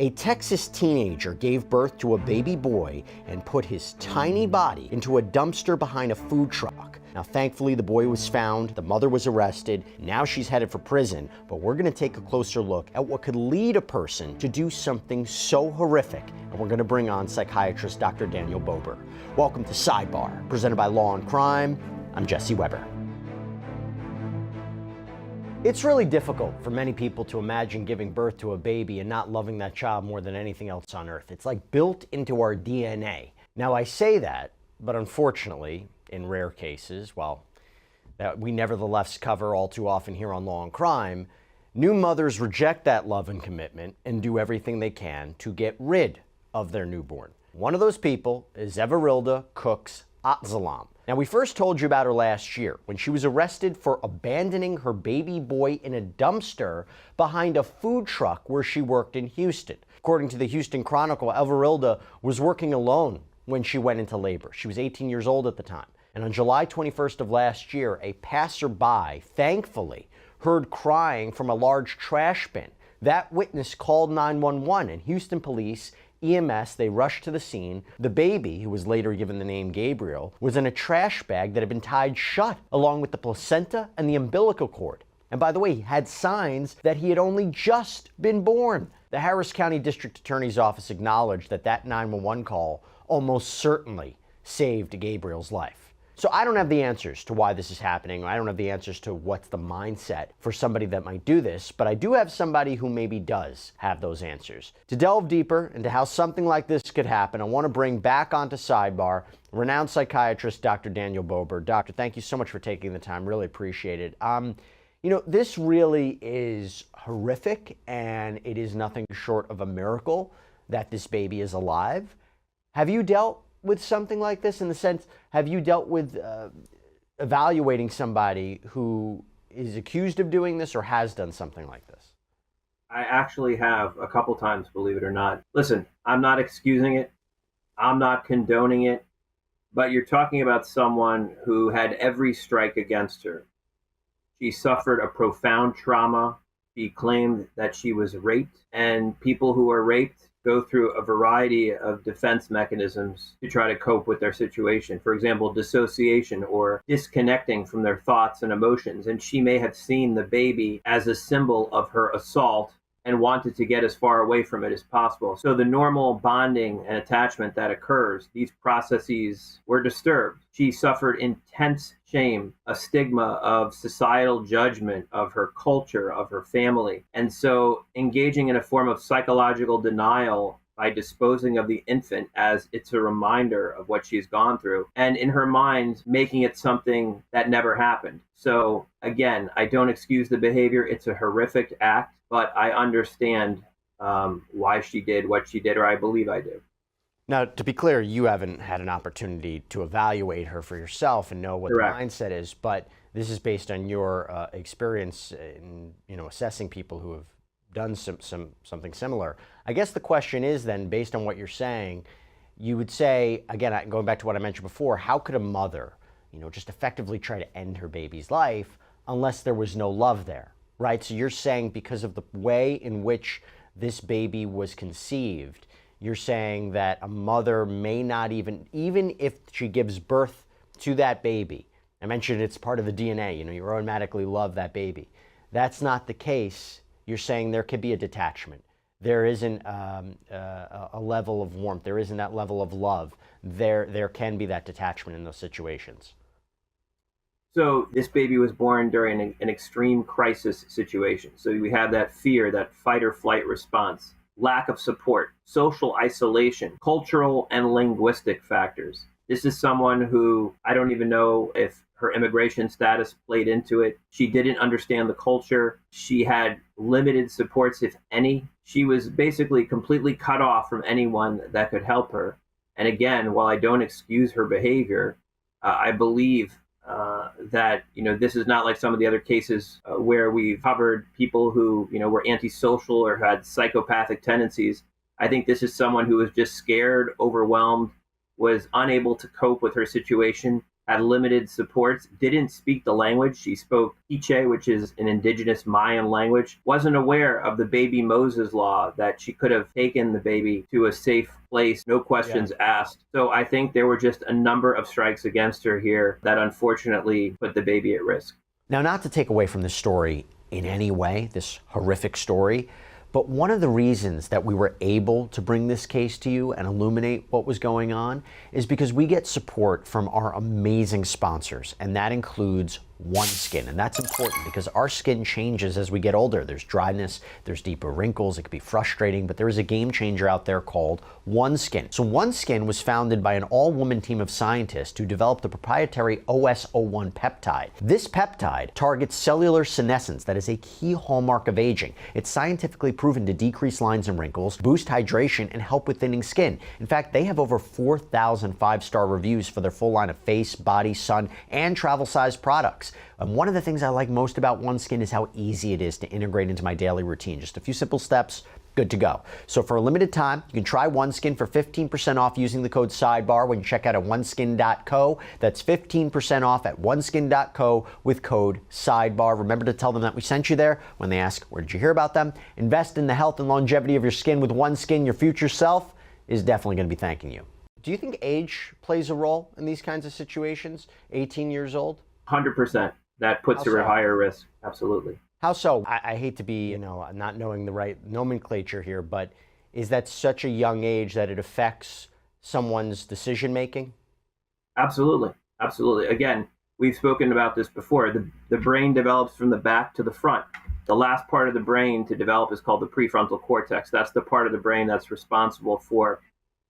A Texas teenager gave birth to a baby boy and put his tiny body into a dumpster behind a food truck. Now, thankfully, the boy was found, the mother was arrested, now she's headed for prison, but we're gonna take a closer look at what could lead a person to do something so horrific, and we're gonna bring on psychiatrist Dr. Daniel Bober. Welcome to Sidebar, presented by Law&Crime. I'm Jesse Weber. It's really difficult for many people to imagine giving birth to a baby and not loving that child more than anything else on earth. It's like built into our DNA. Now, I say that, but unfortunately, in rare cases, well, that we nevertheless cover all too often here on Law&Crime, new mothers reject that love and commitment and do everything they can to get rid of their newborn. One of those people is Everilda Cux-Ajtzalam. Now, we first told you about her last year when she was arrested for abandoning her baby boy in a dumpster behind a food truck where she worked in Houston. According to the Houston Chronicle, Everilda was working alone when she went into labor. She was 18 years old at the time. And on July 21st of last year, a passerby, thankfully, heard crying from a large trash bin. That witness called 911, and Houston police, EMS, they rushed to the scene. The baby, who was later given the name Gabriel, was in a trash bag that had been tied shut, along with the placenta and the umbilical cord. And by the way, he had signs that he had only just been born. The Harris County District Attorney's Office acknowledged that that 911 call almost certainly saved Gabriel's life. So I don't have the answers to why this is happening. I don't have the answers to what's the mindset for somebody that might do this, but I do have somebody who maybe does have those answers. To delve deeper into how something like this could happen, I want to bring back onto Sidebar renowned psychiatrist Dr. Daniel Bober. Doctor, thank you so much for taking the time. Really appreciate it. You know, this really is horrific, and it is nothing short of a miracle that this baby is alive. Have you dealt with something like this, in the sense, have you dealt with evaluating somebody who is accused of doing this or has done something like this? I actually have a couple times, believe it or not. Listen, I'm not excusing it. I'm not condoning it. But you're talking about someone who had every strike against her. She suffered a profound trauma. She claimed that she was raped, and people who are raped go through a variety of defense mechanisms to try to cope with their situation. For example, dissociation or disconnecting from their thoughts and emotions. And she may have seen the baby as a symbol of her assault and wanted to get as far away from it as possible. So the normal bonding and attachment that occurs, these processes were disturbed. She suffered intense shame, a stigma of societal judgment of her culture, of her family. And so engaging in a form of psychological denial by disposing of the infant as it's a reminder of what she's gone through, and in her mind, making it something that never happened. So again, I don't excuse the behavior. It's a horrific act, but I understand why she did what she did, or I believe I do. Now, to be clear, you haven't had an opportunity to evaluate her for yourself and know what Correct. The mindset is, but this is based on your experience in, assessing people who have done something similar. I guess the question is then, based on what you're saying, you would say, again, going back to what I mentioned before, how could a mother, just effectively try to end her baby's life unless there was no love there, right? So you're saying because of the way in which this baby was conceived, you're saying that a mother may not even if she gives birth to that baby, I mentioned it's part of the DNA, you automatically love that baby. That's not the case. You're saying there could be a detachment. There isn't a level of warmth. There isn't that level of love. There can be that detachment in those situations. So this baby was born during an extreme crisis situation. So we have that fear, that fight or flight response, lack of support, social isolation, cultural and linguistic factors. This is someone who I don't even know if her immigration status played into it. She didn't understand the culture. She had limited supports, if any. She was basically completely cut off from anyone that could help her. And again, while I don't excuse her behavior, I believe that, this is not like some of the other cases where we've covered people who, were antisocial or had psychopathic tendencies. I think this is someone who was just scared, overwhelmed, was unable to cope with her situation, had limited supports, didn't speak the language. She spoke Quiche, which is an indigenous Mayan language, wasn't aware of the baby Moses law, that she could have taken the baby to a safe place, no questions asked. So I think there were just a number of strikes against her here that unfortunately put the baby at risk. Now, not to take away from this story in any way, this horrific story, but one of the reasons that we were able to bring this case to you and illuminate what was going on is because we get support from our amazing sponsors, and that includes OneSkin. And that's important because our skin changes as we get older. There's dryness, there's deeper wrinkles, it can be frustrating, but there is a game changer out there called OneSkin. So OneSkin was founded by an all-woman team of scientists who developed the proprietary OS01 peptide. This peptide targets cellular senescence, that is a key hallmark of aging. It's scientifically proven to decrease lines and wrinkles, boost hydration, and help with thinning skin. In fact, they have over 4,000 five-star reviews for their full line of face, body, sun, and travel-size products. And one of the things I like most about OneSkin is how easy it is to integrate into my daily routine. Just a few simple steps, good to go. So for a limited time, you can try OneSkin for 15% off using the code Sidebar when you check out at oneskin.co. That's 15% off at oneskin.co with code Sidebar. Remember to tell them that we sent you there. When they ask, where did you hear about them? Invest in the health and longevity of your skin with OneSkin. Your future self is definitely going to be thanking you. Do you think age plays a role in these kinds of situations? 18 years old? 100%. That puts her at higher risk. Absolutely. How so? I hate to be, not knowing the right nomenclature here, but is that such a young age that it affects someone's decision making? Absolutely. Absolutely. Again, we've spoken about this before. The brain develops from the back to the front. The last part of the brain to develop is called the prefrontal cortex. That's the part of the brain that's responsible for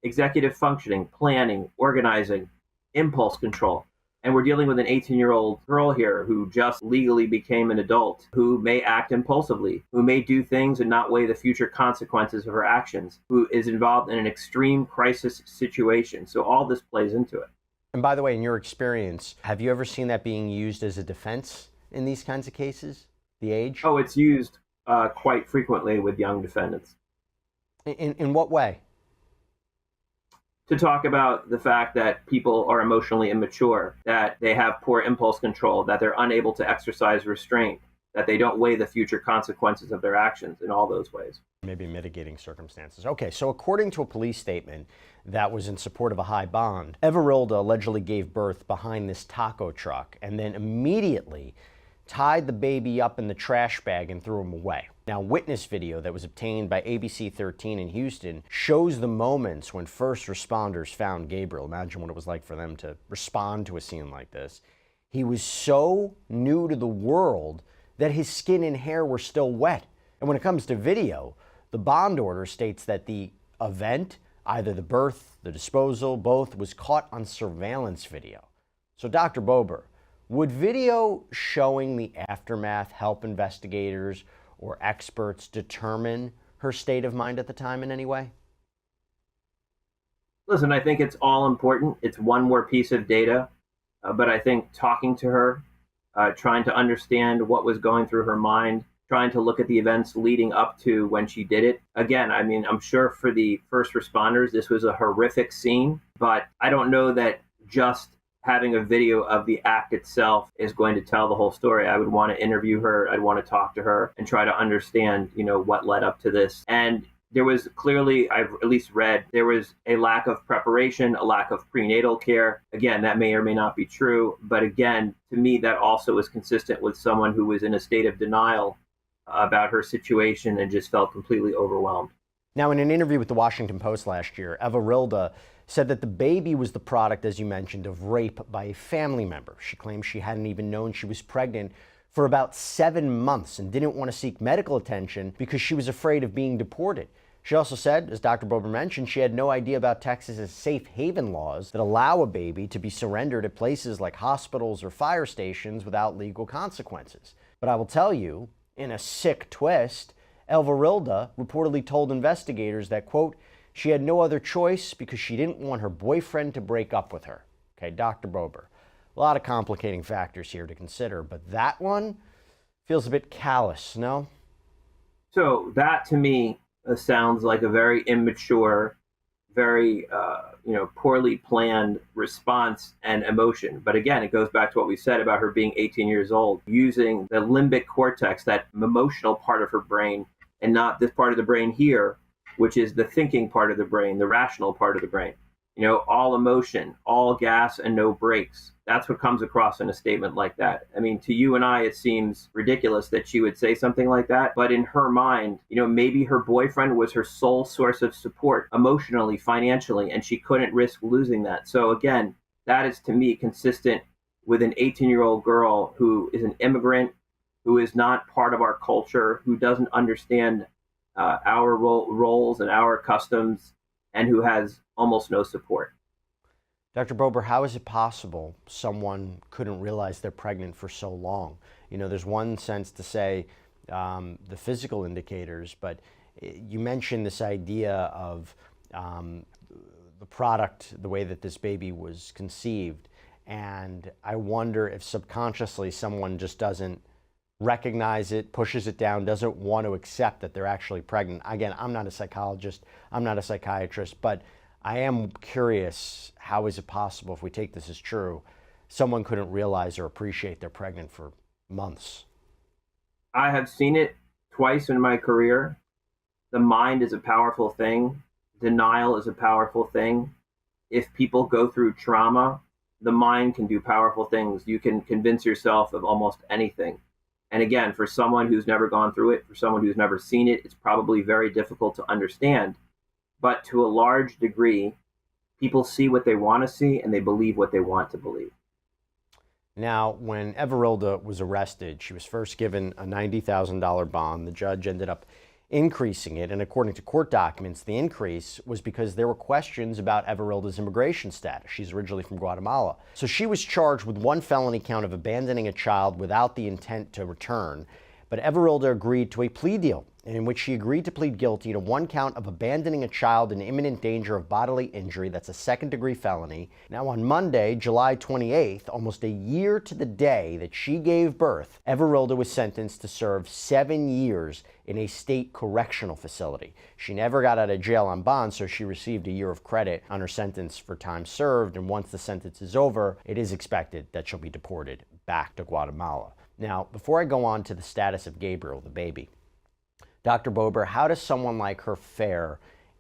executive functioning, planning, organizing, impulse control. And we're dealing with an 18-year-old girl here who just legally became an adult, who may act impulsively, who may do things and not weigh the future consequences of her actions, who is involved in an extreme crisis situation. So all this plays into it. And by the way, in your experience, have you ever seen that being used as a defense in these kinds of cases, the age? Oh, it's used quite frequently with young defendants. In what way? To talk about the fact that people are emotionally immature, that they have poor impulse control, that they're unable to exercise restraint, that they don't weigh the future consequences of their actions in all those ways. Maybe mitigating circumstances. Okay, so according to a police statement that was in support of a high bond, Everilda allegedly gave birth behind this taco truck and then immediately tied the baby up in the trash bag and threw him away. Now, witness video that was obtained by ABC 13 in Houston shows the moments when first responders found Gabriel. Imagine what it was like for them to respond to a scene like this. He was so new to the world that his skin and hair were still wet. And when it comes to video, the bond order states that the event, either the birth, the disposal, both, was caught on surveillance video. So Dr. Bober, would video showing the aftermath help investigators or experts determine her state of mind at the time in any way? Listen, I think it's all important. It's one more piece of data, but I think talking to her, trying to understand what was going through her mind, trying to look at the events leading up to when she did it. Again, I mean, I'm sure for the first responders, this was a horrific scene, but I don't know that just having a video of the act itself is going to tell the whole story. I would want to interview her. I'd want to talk to her and try to understand, what led up to this. And there was clearly, I've at least read, there was a lack of preparation, a lack of prenatal care. Again, that may or may not be true. But again, to me, that also is consistent with someone who was in a state of denial about her situation and just felt completely overwhelmed. Now, in an interview with the Washington Post last year, Everilda said that the baby was the product, as you mentioned, of rape by a family member. She claims she hadn't even known she was pregnant for about 7 months and didn't want to seek medical attention because she was afraid of being deported. She also said, as Dr. Bober mentioned, she had no idea about Texas's safe haven laws that allow a baby to be surrendered at places like hospitals or fire stations without legal consequences. But I will tell you, in a sick twist, Everilda reportedly told investigators that, quote, she had no other choice because she didn't want her boyfriend to break up with her. Okay, Dr. Bober. A lot of complicating factors here to consider, but that one feels a bit callous, no? So that to me sounds like a very immature, very poorly planned response and emotion. But again, it goes back to what we said about her being 18 years old, using the limbic cortex, that emotional part of her brain, and not this part of the brain here, which is the thinking part of the brain, the rational part of the brain. All emotion, all gas and no brakes. That's what comes across in a statement like that. I mean, to you and I, it seems ridiculous that she would say something like that. But in her mind, maybe her boyfriend was her sole source of support emotionally, financially, and she couldn't risk losing that. So again, that is to me consistent with an 18-year-old girl who is an immigrant, who is not part of our culture, who doesn't understand our roles and our customs, and who has almost no support. Dr. Bober, how is it possible someone couldn't realize they're pregnant for so long? There's one sense to say the physical indicators, but you mentioned this idea of the product, the way that this baby was conceived. And I wonder if subconsciously someone just doesn't recognize it, pushes it down, doesn't want to accept that they're actually pregnant. Again, I'm not a psychologist, I'm not a psychiatrist, but I am curious, how is it possible, if we take this as true, someone couldn't realize or appreciate they're pregnant for months? I have seen it twice in my career. The mind is a powerful thing. Denial is a powerful thing. If people go through trauma, the mind can do powerful things. You can convince yourself of almost anything. And again, for someone who's never gone through it, for someone who's never seen it, it's probably very difficult to understand. But to a large degree, people see what they want to see and they believe what they want to believe. Now, when Everilda was arrested, she was first given a $90,000 bond. The judge ended up increasing it, and according to court documents, the increase was because there were questions about Everilda's immigration status. She's originally from Guatemala. So she was charged with one felony count of abandoning a child without the intent to return. But Everilda agreed to a plea deal in which she agreed to plead guilty to one count of abandoning a child in imminent danger of bodily injury. That's a second-degree felony. Now, on Monday, July 28th, almost a year to the day that she gave birth, Everilda was sentenced to serve 7 years in a state correctional facility. She never got out of jail on bond, so she received a year of credit on her sentence for time served. And once the sentence is over, it is expected that she'll be deported back to Guatemala. Now, before I go on to the status of Gabriel, the baby, Dr. Bober, how does someone like her fare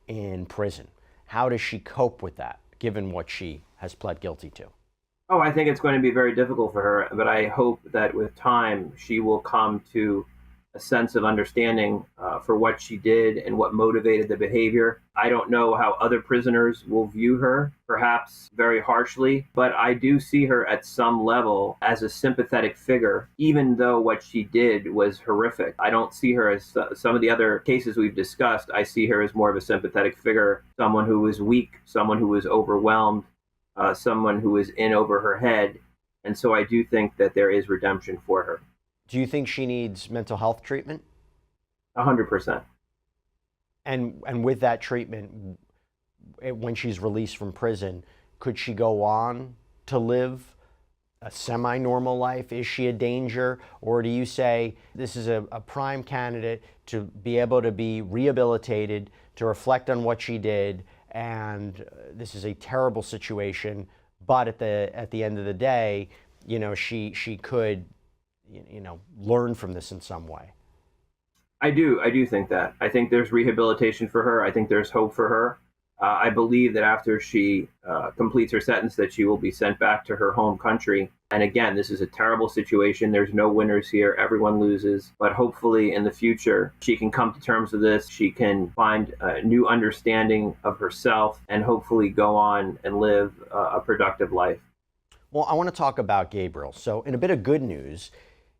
in prison? How does she cope with that, given what she has pled guilty to? Oh, I think it's going to be very difficult for her, but I hope that with time she will come to a sense of understanding for what she did and what motivated the behavior. I don't know how other prisoners will view her, perhaps very harshly, but I do see her at some level as a sympathetic figure, even though what she did was horrific. I don't see her as some of the other cases we've discussed. I see her as more of a sympathetic figure, someone who was weak, someone who was overwhelmed, someone who was in over her head. And so I do think that there is redemption for her. Do you think she needs mental health treatment? 100%. And with that treatment, when she's released from prison, could she go on to live a semi-normal life? Is she a danger? Or do you say this is a prime candidate to be able to be rehabilitated, to reflect on what she did, and this is a terrible situation, but at the end of the day, she could learn from this in some way? I do think that. I think there's rehabilitation for her. I think there's hope for her. I believe that after she completes her sentence, that she will be sent back to her home country. And again, this is a terrible situation. There's no winners here. Everyone loses. But hopefully in the future, she can come to terms with this. She can find a new understanding of herself and hopefully go on and live a productive life. Well, I want to talk about Gabriel. So in a bit of good news,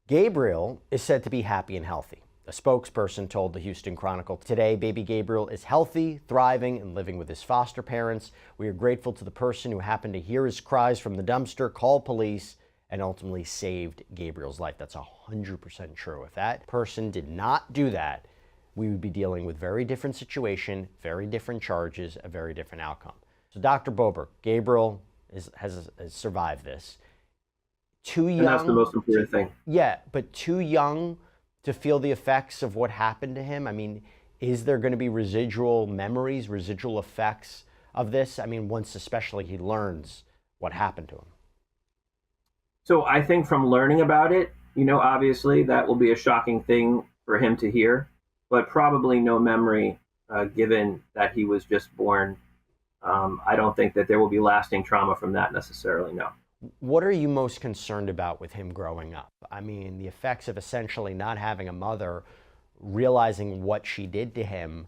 Gabriel is said to be happy and healthy. A spokesperson told the Houston Chronicle today, baby Gabriel is healthy, thriving, and living with his foster parents. We are grateful to the person who happened to hear his cries from the dumpster, called police, and ultimately saved Gabriel's life. That's 100% true. If that person did not do that, we would be dealing with very different situation, very different charges, a very different outcome. So Dr. Bober, Gabriel has survived this. Too young. And that's the most important thing. Yeah, but too young to feel the effects of what happened to him. I mean, is there going to be residual memories, residual effects of this? I mean, once especially he learns what happened to him. So I think from learning about it, obviously that will be a shocking thing for him to hear, but probably no memory, given that he was just born. I don't think that there will be lasting trauma from that necessarily, no. What are you most concerned about with him growing up? I mean, the effects of essentially not having a mother, realizing what she did to him.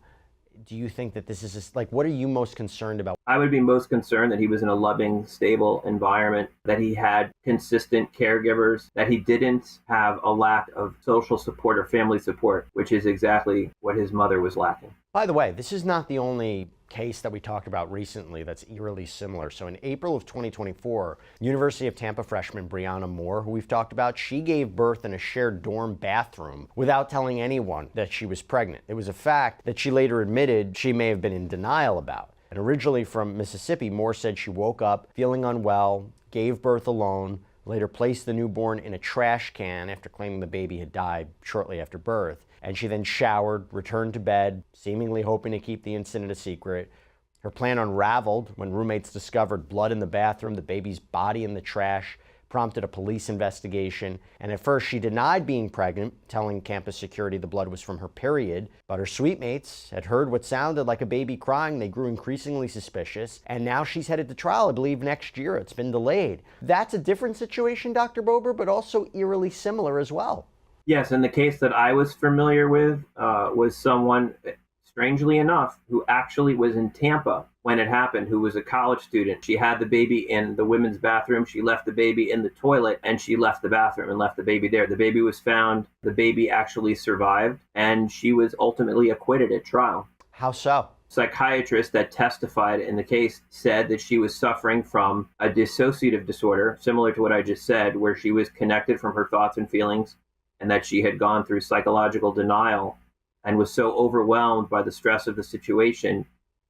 Do you think that this is just, like, what are you most concerned about? I would be most concerned that he was in a loving, stable environment, that he had consistent caregivers, that he didn't have a lack of social support or family support, which is exactly what his mother was lacking. By the way, this is not the only case that we talked about recently that's eerily similar. So in April of 2024, University of Tampa freshman Brianna Moore, who we've talked about, she gave birth in a shared dorm bathroom without telling anyone that she was pregnant. It was a fact that she later admitted she may have been in denial about. And originally from Mississippi, Moore said she woke up feeling unwell, gave birth alone, later placed the newborn in a trash can after claiming the baby had died shortly after birth. And she then showered, returned to bed, seemingly hoping to keep the incident a secret. Her plan unraveled when roommates discovered blood in the bathroom, the baby's body in the trash, prompted a police investigation. And at first she denied being pregnant, telling campus security the blood was from her period. But her suite mates had heard what sounded like a baby crying. They grew increasingly suspicious. And now she's headed to trial, I believe, next year. It's been delayed. That's a different situation, Dr. Bober, but also eerily similar as well. Yes, and the case that I was familiar with was someone, strangely enough, who actually was in Tampa when it happened, who was a college student. She had the baby in the women's bathroom. She left the baby in the toilet, and she left the bathroom and left the baby there. The baby was found. The baby actually survived, and she was ultimately acquitted at trial. How so? Psychiatrist that testified in the case said that she was suffering from a dissociative disorder, similar to what I just said, where she was connected from her thoughts and feelings, and that she had gone through psychological denial and was so overwhelmed by the stress of the situation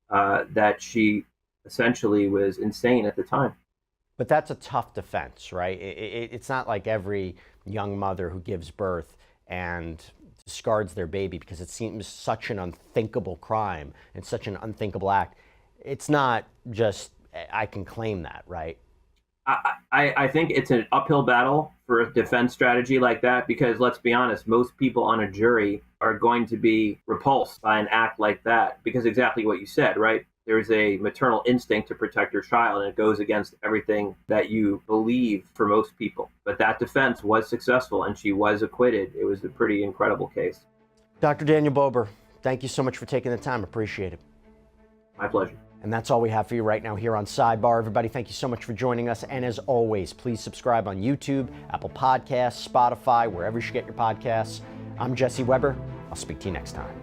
that she essentially was insane at the time. But that's a tough defense, right? It's not like every young mother who gives birth and discards their baby because it seems such an unthinkable crime and such an unthinkable act. It's not just, I can claim that, right? I think it's an uphill battle for a defense strategy like that because, let's be honest, most people on a jury are going to be repulsed by an act like that because exactly what you said, right? There's a maternal instinct to protect your child, and it goes against everything that you believe for most people. But that defense was successful, and she was acquitted. It was a pretty incredible case. Dr. Daniel Bober, thank you so much for taking the time. Appreciate it. My pleasure. And that's all we have for you right now here on Sidebar. Everybody, thank you so much for joining us. And as always, please subscribe on YouTube, Apple Podcasts, Spotify, wherever you should get your podcasts. I'm Jesse Weber. I'll speak to you next time.